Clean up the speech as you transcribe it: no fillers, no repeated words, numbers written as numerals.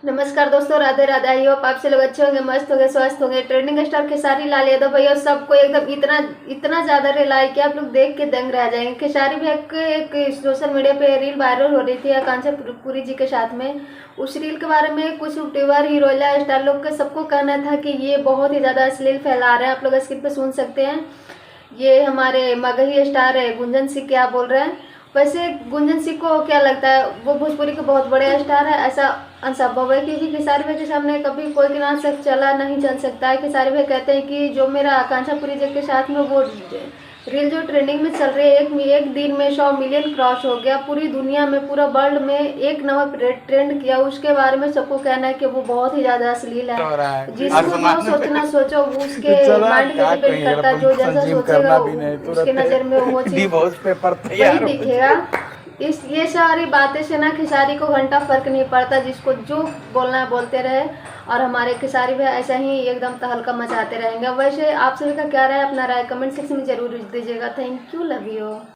नमस्कार दोस्तों, Radhe Radhe. I hope आप से लोग अच्छे होंगे, मस्त होंगे, स्वस्थ होंगे। ट्रेंडिंग स्टार खेसारी लाल यादव भैया सबको एकदम इतना इतना ज्यादा रील आई कि आप लोग देख के दंग रह जाएंगे। खेसारी भैया के एक सोशल मीडिया पे रील वायरल हो रही थी आकांक्षा पुरी जी के साथ में। उस रील के बारे में कुछ यूट्यूबर हीरोइला स्टार लोग का सबको कहना था कि ये बहुत ही ज्यादा अश्लील फैला रहे हैं। आप लोग स्क्रीन पे सुन सकते हैं। ये हमारे मगही स्टार है गुंजन सिंह, क्या बोल रहे हैं। वैसे गुंजन सिंह को क्या लगता है, वो भोजपुरी के बहुत बड़े स्टार है? ऐसा असंभव है, क्योंकि खेसारी भाई के सामने कभी कोई किनार से चला नहीं चल सकता है। खेसारी भाई कहते हैं कि जो मेरा आकांक्षा पुरी जी के साथ में वो रील जो ट्रेंडिंग में चल रही है, एक दिन में 100 मिलियन क्रॉस हो गया। पूरी दुनिया में, पूरा वर्ल्ड में एक नंबर ट्रेंड किया। उसके बारे में सबको कहना है कि वो बहुत ही ज्यादा अश्लील है। जिसको जो सोचना सोचो, वो उसके माइंड पे डिपेंड करता है। जो जैसा सोचेगा उसके नजर में वो चीज वही दिखेगा। इस ये सारी बातें से ना खेसारी को घंटा फर्क नहीं पड़ता, जिसको जो बोलना है बोलते रहे। और हमारे खेसारी भी ऐसा ही एकदम तहलका मचाते रहेंगे। वैसे आप सभी का क्या राय, अपना राय कमेंट सेक्शन में जरूर दीजिएगा। Thank you, love you.